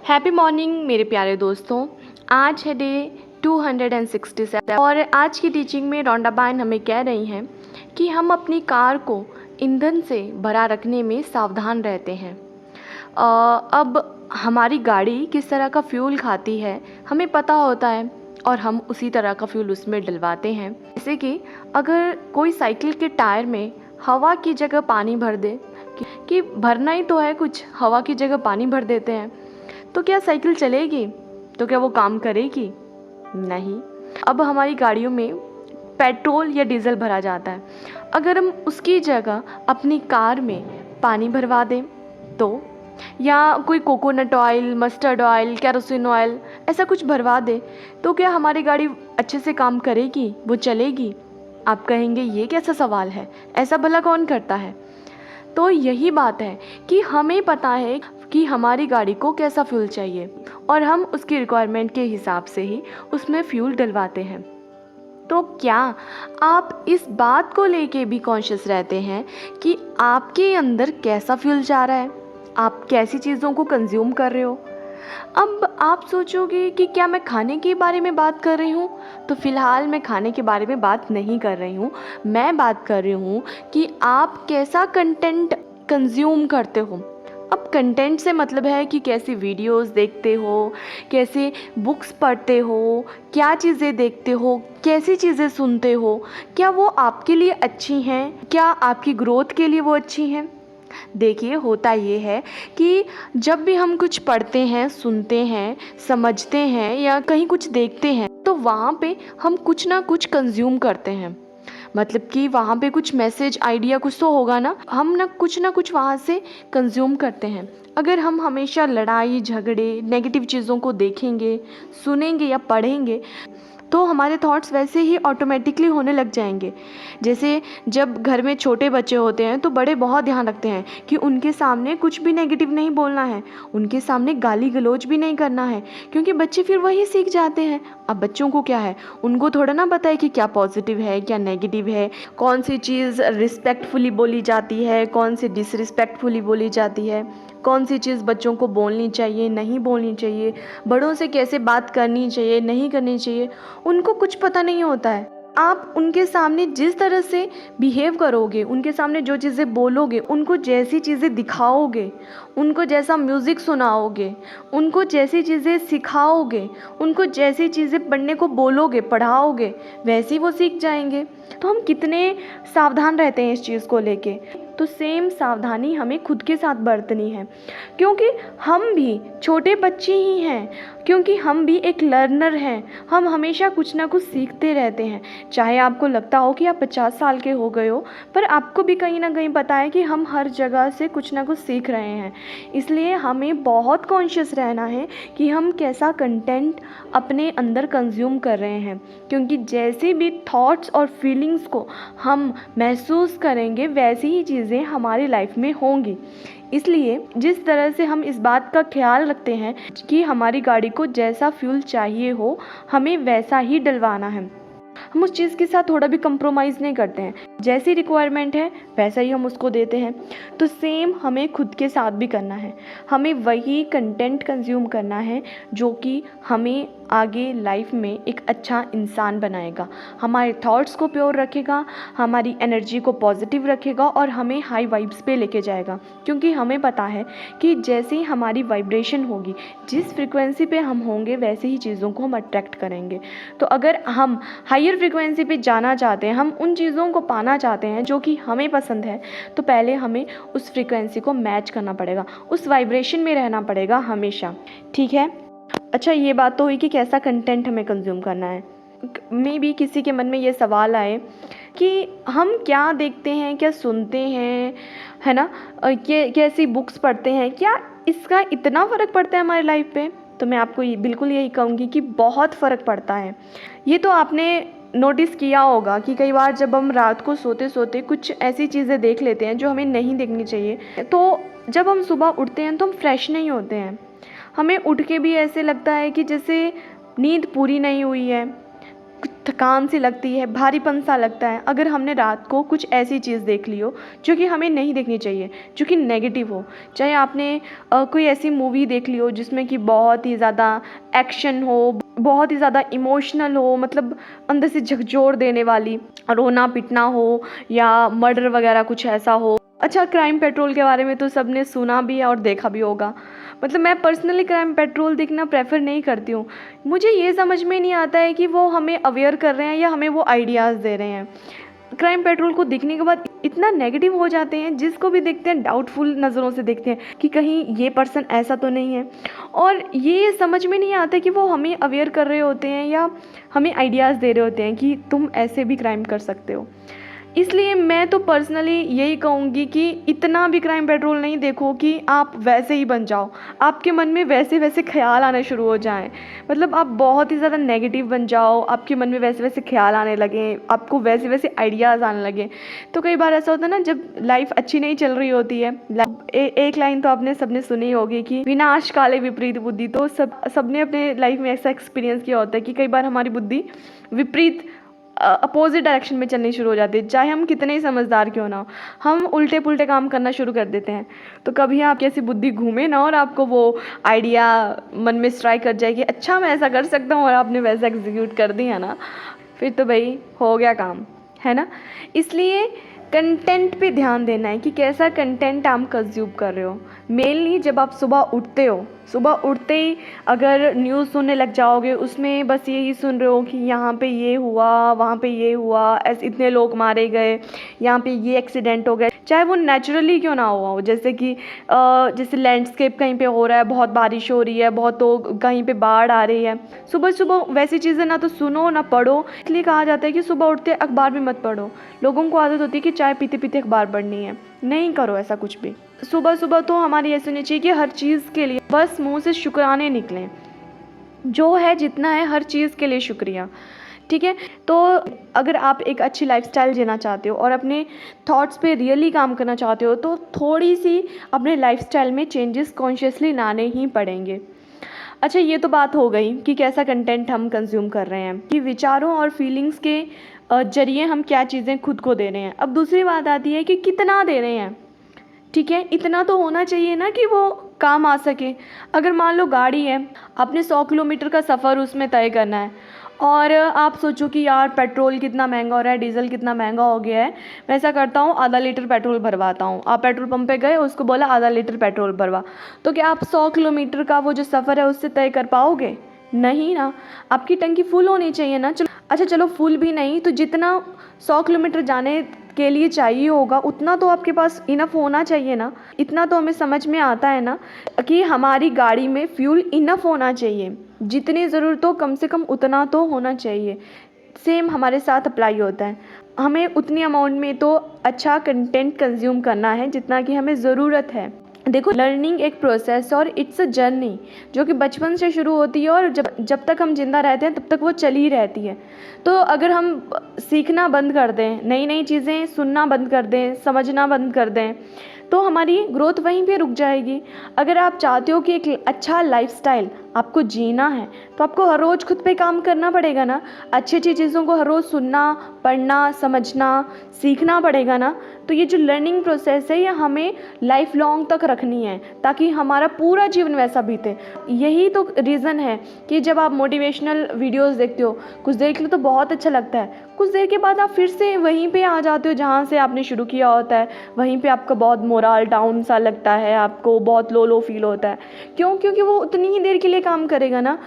Happy morning मेरे प्यारे दोस्तों। आज है डे 267 और आज की टीचिंग में रोंडा बाइन हमें कह रही हैं कि हम अपनी कार को ईंधन से भरा रखने में सावधान रहते हैं। अब हमारी गाड़ी किस तरह का फ्यूल खाती है हमें पता होता है और हम उसी तरह का फ्यूल उसमें डलवाते हैं। जैसे कि अगर कोई साइकिल के टायर में हवा की जगह पानी भर दे कि भरना ही तो है कुछ, हवा की जगह पानी भर देते हैं, तो क्या साइकिल चलेगी? तो क्या वो काम करेगी? नहीं। अब हमारी गाड़ियों में पेट्रोल या डीजल भरा जाता है, अगर हम उसकी जगह अपनी कार में पानी भरवा दें तो, या कोई coconut oil, mustard oil, kerosene oil ऐसा कुछ भरवा दे, तो क्या हमारी गाड़ी अच्छे से काम करेगी? वो चलेगी? आप कहेंगे ये कैसा सवाल है, ऐसा भला कौन करता है? तो यही बात है कि हमें पता है कि हमारी गाड़ी को कैसा फ्यूल चाहिए और हम उसकी रिक्वायरमेंट के हिसाब से ही उसमें फ्यूल डलवाते हैं। तो क्या आप इस बात को लेके भी कॉन्शियस रहते हैं कि आपके अंदर कैसा फ्यूल जा रहा है, आप कैसी चीज़ों को कंज्यूम कर रहे हो? अब आप सोचोगे कि क्या मैं खाने के बारे में बात कर रही हूँ? तो फ़िलहाल मैं खाने के बारे में बात नहीं कर रही हूँ। मैं बात कर रही हूँ कि आप कैसा कंटेंट कंज्यूम करते हो। अब कंटेंट से मतलब है कि कैसी वीडियोस देखते हो, कैसे बुक्स पढ़ते हो, क्या चीज़ें देखते हो, कैसी चीज़ें सुनते हो, क्या वो आपके लिए अच्छी हैं, क्या आपकी ग्रोथ के लिए वो अच्छी हैं। देखिए, होता ये है कि जब भी हम कुछ पढ़ते हैं, सुनते हैं, समझते हैं या कहीं कुछ देखते हैं, तो वहाँ पे हम कुछ ना कुछ कंज्यूम करते हैं। मतलब कि वहाँ पे कुछ मैसेज, आइडिया कुछ तो होगा ना, हम ना कुछ वहाँ से कंज्यूम करते हैं। अगर हम हमेशा लड़ाई झगड़े, नेगेटिव चीज़ों को देखेंगे, सुनेंगे या पढ़ेंगे, तो हमारे थॉट्स वैसे ही ऑटोमेटिकली होने लग जाएंगे। जैसे जब घर में छोटे बच्चे होते हैं तो बड़े बहुत ध्यान रखते हैं कि उनके सामने कुछ भी नेगेटिव नहीं बोलना है, उनके सामने गाली गलौज भी नहीं करना है, क्योंकि बच्चे फिर वही सीख जाते हैं। अब बच्चों को क्या है, उनको थोड़ा ना पता है कि क्या पॉजिटिव है क्या नेगेटिव है, कौन सी चीज़ रिस्पेक्टफुली बोली जाती है, कौन सी डिसरिस्पेक्टफुली बोली जाती है, कौन सी चीज़ बच्चों को बोलनी चाहिए, नहीं बोलनी चाहिए, बड़ों से कैसे बात करनी चाहिए, नहीं करनी चाहिए, उनको कुछ पता नहीं होता है। आप उनके सामने जिस तरह से बिहेव करोगे, उनके सामने जो चीज़ें बोलोगे, उनको जैसी चीज़ें दिखाओगे, उनको जैसा म्यूज़िक सुनाओगे, उनको जैसी चीज़ें सिखाओगे, उनको जैसी चीज़ें पढ़ने को बोलोगे, पढ़ाओगे, वैसे ही वो सीख जाएंगे। तो हम कितने सावधान रहते हैं इस चीज़ को लेके। तो सेम सावधानी हमें खुद के साथ बरतनी है, क्योंकि हम भी छोटे बच्चे ही हैं, क्योंकि हम भी एक लर्नर हैं। हम हमेशा कुछ ना कुछ सीखते रहते हैं। चाहे आपको लगता हो कि आप 50 साल के हो गए हो, पर आपको भी कहीं ना कहीं पता है कि हम हर जगह से कुछ ना कुछ सीख रहे हैं। इसलिए हमें बहुत कॉन्शियस रहना है कि हम कैसा कंटेंट अपने अंदर कंज्यूम कर रहे हैं, क्योंकि जैसे भी थॉट्स और फीलिंग्स को हम महसूस करेंगे वैसी ही चीज़ें हमारी लाइफ में होंगी। इसलिए जिस तरह से हम इस बात का ख्याल रखते हैं कि हमारी गाड़ी को जैसा फ्यूल चाहिए हो, हमें वैसा ही डलवाना है। हम उस चीज़ के साथ थोड़ा भी कंप्रोमाइज़ नहीं करते हैं। जैसी रिक्वायरमेंट है वैसा ही हम उसको देते हैं। तो सेम हमें खुद के साथ भी करना है। हमें वही कंटेंट कंज्यूम करना है जो कि हमें आगे लाइफ में एक अच्छा इंसान बनाएगा, हमारे थॉट्स को प्योर रखेगा, हमारी एनर्जी को पॉजिटिव रखेगा और हमें हाई वाइब्स पे लेके जाएगा। क्योंकि हमें पता है कि जैसे ही हमारी वाइब्रेशन होगी, जिस फ्रिक्वेंसी पे हम होंगे, वैसे ही चीज़ों को हम अट्रैक्ट करेंगे। तो अगर हम हायर फ्रिक्वेंसी पे जाना चाहते हैं, हम उन चीज़ों को पाना चाहते हैं जो कि हमें पसंद है, तो पहले हमें उस फ्रिक्वेंसी को मैच करना पड़ेगा, उस वाइब्रेशन में रहना पड़ेगा हमेशा। ठीक है। अच्छा, ये बात तो हुई कि कैसा कंटेंट हमें कंज्यूम करना है। मे भी किसी के मन में ये सवाल आए कि हम क्या देखते हैं, क्या सुनते हैं, है ना, कैसी बुक्स पढ़ते हैं, क्या इसका इतना फ़र्क पड़ता है हमारी लाइफ पे? तो मैं आपको बिल्कुल यही कहूँगी कि बहुत फ़र्क पड़ता है। ये तो आपने नोटिस किया होगा कि कई बार जब हम रात को सोते सोते कुछ ऐसी चीज़ें देख लेते हैं जो हमें नहीं देखनी चाहिए, तो जब हम सुबह उठते हैं तो हम फ्रेश नहीं होते हैं। हमें उठ के भी ऐसे लगता है कि जैसे नींद पूरी नहीं हुई है, थकान सी लगती है, भारीपन सा लगता है अगर हमने रात को कुछ ऐसी चीज़ देख ली हो जो कि हमें नहीं देखनी चाहिए, जो कि नेगेटिव हो। चाहे आपने कोई ऐसी मूवी देख ली हो जिसमें कि बहुत ही ज़्यादा एक्शन हो, बहुत ही ज़्यादा इमोशनल हो, मतलब अंदर से झकझोर देने वाली, रोना पिटना हो या मर्डर वगैरह कुछ ऐसा हो। अच्छा, क्राइम पेट्रोल के बारे में तो सबने सुना भी है और देखा भी होगा। मतलब मैं पर्सनली क्राइम पेट्रोल देखना प्रेफर नहीं करती हूँ। मुझे ये समझ में नहीं आता है कि वो हमें अवेयर कर रहे हैं या हमें वो आइडियाज़ दे रहे हैं। क्राइम पेट्रोल को देखने के बाद इतना नेगेटिव हो जाते हैं, जिसको भी देखते हैं डाउटफुल नज़रों से देखते हैं कि कहीं ये पर्सन ऐसा तो नहीं है। और ये समझ में नहीं आता कि वो हमें अवेयर कर रहे होते हैं या हमें आइडियाज़ दे रहे होते हैं कि तुम ऐसे भी क्राइम कर सकते हो। इसलिए मैं तो पर्सनली यही कहूँगी कि इतना भी क्राइम पेट्रोल नहीं देखो कि आप वैसे ही बन जाओ, आपके मन में वैसे वैसे ख्याल आने शुरू हो जाएं, मतलब आप बहुत ही ज़्यादा नेगेटिव बन जाओ, आपके मन में वैसे वैसे ख्याल आने लगें, आपको वैसे वैसे आइडियाज़ आने लगें। तो कई बार ऐसा होता है ना, जब लाइफ अच्छी नहीं चल रही होती है, एक लाइन तो आपने सबने सुनी होगी कि विनाश काले विपरीत बुद्धि। तो सबने अपने लाइफ में ऐसा एक्सपीरियंस किया होता है कि कई बार हमारी बुद्धि विपरीत अपोजिट डायरेक्शन में चलनी शुरू हो जाती है। चाहे हम कितने ही समझदार क्यों ना हो, हम उल्टे पुल्टे काम करना शुरू कर देते हैं। तो कभी आपकी ऐसी बुद्धि घूमे ना और आपको वो आइडिया मन में स्ट्राइक कर जाए कि अच्छा मैं ऐसा कर सकता हूँ, और आपने वैसा एग्जीक्यूट कर दिया ना, फिर तो भाई हो गया काम, है ना। इसलिए कंटेंट पे ध्यान देना है कि कैसा कंटेंट आप कंज्यूम कर रहे हो। मेनली जब आप सुबह उठते हो, सुबह उठते ही अगर न्यूज़ सुनने लग जाओगे, उसमें बस यही सुन रहे हो कि यहाँ पे ये हुआ, वहाँ पे ये हुआ, ऐसे इतने लोग मारे गए, यहाँ पे ये एक्सीडेंट हो गए, चाहे वो नेचुरली क्यों ना हुआ हो, जैसे कि जैसे लैंडस्केप कहीं पे हो रहा है, बहुत बारिश हो रही है, बहुत तो कहीं पे बाढ़ आ रही है, सुबह सुबह वैसी चीज़ें ना तो सुनो ना पढ़ो। इसलिए कहा जाता है कि सुबह उठते अखबार भी मत पढ़ो। लोगों को आदत होती है कि चाय पीते पीते अखबार पढ़नी है, नहीं करो ऐसा कुछ भी। सुबह सुबह तो हमारी ऐसी होनी चाहिए कि हर चीज़ के लिए बस मुंह से शुक्राने निकलें, जो है जितना है हर चीज़ के लिए शुक्रिया, ठीक है। तो अगर आप एक अच्छी लाइफस्टाइल जीना चाहते हो और अपने थॉट्स पे रियली काम करना चाहते हो, तो थोड़ी सी अपने लाइफस्टाइल में चेंजेस कॉन्शियसली लाने ही पड़ेंगे। अच्छा, ये तो बात हो गई कि कैसा कंटेंट हम कंज्यूम कर रहे हैं, कि विचारों और फीलिंग्स के जरिए हम क्या चीज़ें खुद को दे रहे हैं। अब दूसरी बात आती है कि कितना दे रहे हैं, ठीक है। इतना तो होना चाहिए ना कि वो काम आ सके। अगर मान लो गाड़ी है, आपने 100 किलोमीटर का सफ़र उसमें तय करना है, और आप सोचो कि यार पेट्रोल कितना महंगा हो रहा है, डीजल कितना महंगा हो गया है, मैं ऐसा करता हूँ आधा लीटर पेट्रोल भरवाता हूँ। आप पेट्रोल पंप पे गए, उसको बोला आधा लीटर पेट्रोल भरवा, तो क्या आप 100 किलोमीटर का वो जो सफ़र है उससे तय कर पाओगे? नहीं ना। आपकी टंकी फुल होनी चाहिए ना। चलो अच्छा, चलो फुल भी नहीं तो जितना 100 किलोमीटर जाने के लिए चाहिए होगा उतना तो आपके पास इनफ होना चाहिए ना। इतना तो हमें समझ में आता है ना कि हमारी गाड़ी में फ्यूल इनफ होना चाहिए, जितनी ज़रूरत हो कम से कम उतना तो होना चाहिए। सेम हमारे साथ अप्लाई होता है, हमें उतनी अमाउंट में तो अच्छा कंटेंट कंज्यूम करना है जितना कि हमें ज़रूरत है। देखो, लर्निंग एक प्रोसेस और इट्स अ जर्नी जो कि बचपन से शुरू होती है और जब तक हम जिंदा रहते हैं तब तक वो चली रहती है। तो अगर हम सीखना बंद कर दें, नई नई चीज़ें सुनना बंद कर दें, समझना बंद कर दें, तो हमारी ग्रोथ वहीं पे रुक जाएगी। अगर आप चाहते हो कि एक अच्छा लाइफस्टाइल आपको जीना है, तो आपको हर रोज़ खुद पे काम करना पड़ेगा ना। अच्छी अच्छी चीज़ों को हर रोज़ सुनना, पढ़ना, समझना, सीखना पड़ेगा ना। तो ये जो लर्निंग प्रोसेस है, ये हमें लाइफ लॉन्ग तक रखनी है ताकि हमारा पूरा जीवन वैसा बीते। यही तो रीज़न है कि जब आप मोटिवेशनल वीडियोस देखते हो, कुछ देख लो तो बहुत अच्छा लगता है, कुछ देर के बाद आप फिर से वहीं पे आ जाते हो जहाँ से आपने शुरू किया होता है। वहीं पे आपका बहुत मोरल डाउन सा लगता है, आपको बहुत लो फील होता है। क्यों? क्योंकि वो उतनी ही देर के लिए काम करेगा ना।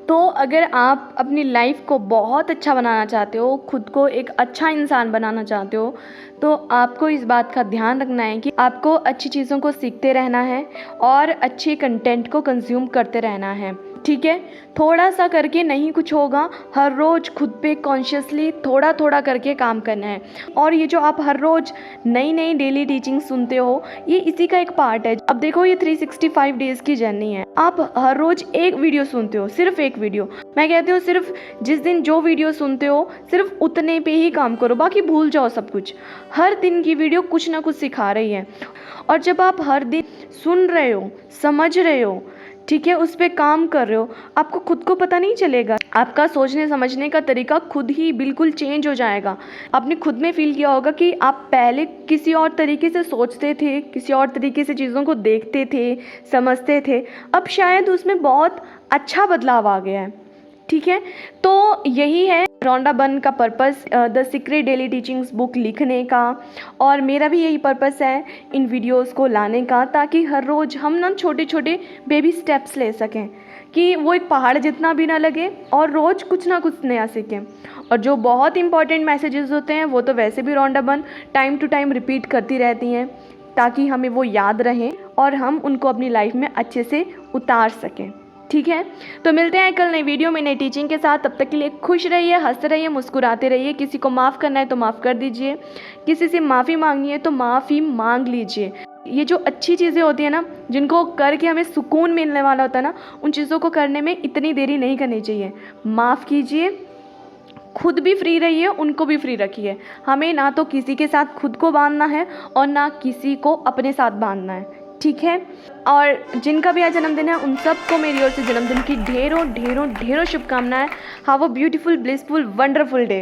तो अगर आप अपनी लाइफ को बहुत अच्छा बनाना चाहते हो, खुद को एक अच्छा इंसान बनाना चाहते हो, तो आपको इस बात का ध्यान रखना है कि आपको अच्छी चीज़ों को सीखते रहना है और अच्छे कंटेंट को कंज्यूम करते रहना है, ठीक है। थोड़ा सा करके नहीं कुछ होगा, हर रोज़ खुद पे कॉन्शियसली थोड़ा थोड़ा करके काम करना है। और ये जो आप हर रोज़ नई नई डेली टीचिंग सुनते हो, ये इसी का एक पार्ट है। अब देखो, ये 365 डेज़ की जर्नी है। आप हर रोज़ एक वीडियो सुनते हो, सिर्फ एक वीडियो। मैं कहती हूँ सिर्फ जिस दिन जो वीडियो सुनते हो सिर्फ उतने पे ही काम करो, बाकी भूल जाओ सब कुछ। हर दिन की वीडियो कुछ ना कुछ सिखा रही है, और जब आप हर दिन सुन रहे हो, समझ रहे हो, ठीक है, उस पर काम कर रहे हो, आपको खुद को पता नहीं चलेगा आपका सोचने समझने का तरीका खुद ही बिल्कुल चेंज हो जाएगा। आपने खुद में फ़ील किया होगा कि आप पहले किसी और तरीके से सोचते थे, किसी और तरीके से चीज़ों को देखते थे, समझते थे। अब शायद उसमें बहुत अच्छा बदलाव आ गया है। ठीक है, तो यही है रॉन्डा बर्न का purpose the secret daily teachings book लिखने का, और मेरा भी यही पर्पस है इन वीडियोस को लाने का, ताकि हर रोज़ हम ना छोटे छोटे बेबी स्टेप्स ले सकें, कि वो एक पहाड़ जितना भी ना लगे और रोज़ कुछ ना कुछ नया सीखें। और जो बहुत इंपॉर्टेंट मैसेजेस होते हैं वो तो वैसे भी Rhonda Byrne time to time repeat करती रहती हैं, ताकि हमें वो याद रहें और हम उनको अपनी लाइफ में अच्छे से उतार सकें। ठीक है, तो मिलते हैं कल नई वीडियो में नई टीचिंग के साथ। तब तक के लिए खुश रहिए, हंसते रहिए, मुस्कुराते रहिए। किसी को माफ़ करना है तो माफ़ कर दीजिए, किसी से माफ़ी मांगनी है तो माफ़ी मांग लीजिए। ये जो अच्छी चीज़ें होती है ना, जिनको करके हमें सुकून मिलने वाला होता है ना, उन चीज़ों को करने में इतनी देरी नहीं करनी चाहिए। माफ़ कीजिए, खुद भी फ्री रहिए, उनको भी फ्री रखिए। हमें ना तो किसी के साथ खुद को बांधना है और ना किसी को अपने साथ बांधना है। ठीक है, और जिनका भी आज जन्मदिन है उन सबको मेरी ओर से जन्मदिन की ढेरों ढेरों ढेरों शुभकामनाएं। Have a beautiful, blissful, wonderful day.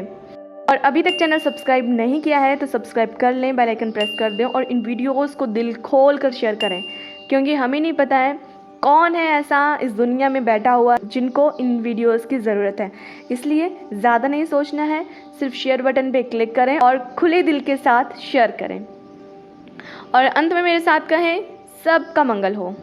और अभी तक चैनल सब्सक्राइब नहीं किया है तो सब्सक्राइब कर लें, बेल आइकन प्रेस कर दें और इन वीडियोस को दिल खोल कर शेयर करें, क्योंकि हमें नहीं पता है कौन है ऐसा इस दुनिया में बैठा हुआ जिनको इन वीडियोस की ज़रूरत है। इसलिए ज़्यादा नहीं सोचना है, सिर्फ शेयर बटन पे क्लिक करें और खुले दिल के साथ शेयर करें। और अंत में मेरे साथ कहें, सबका मंगल हो।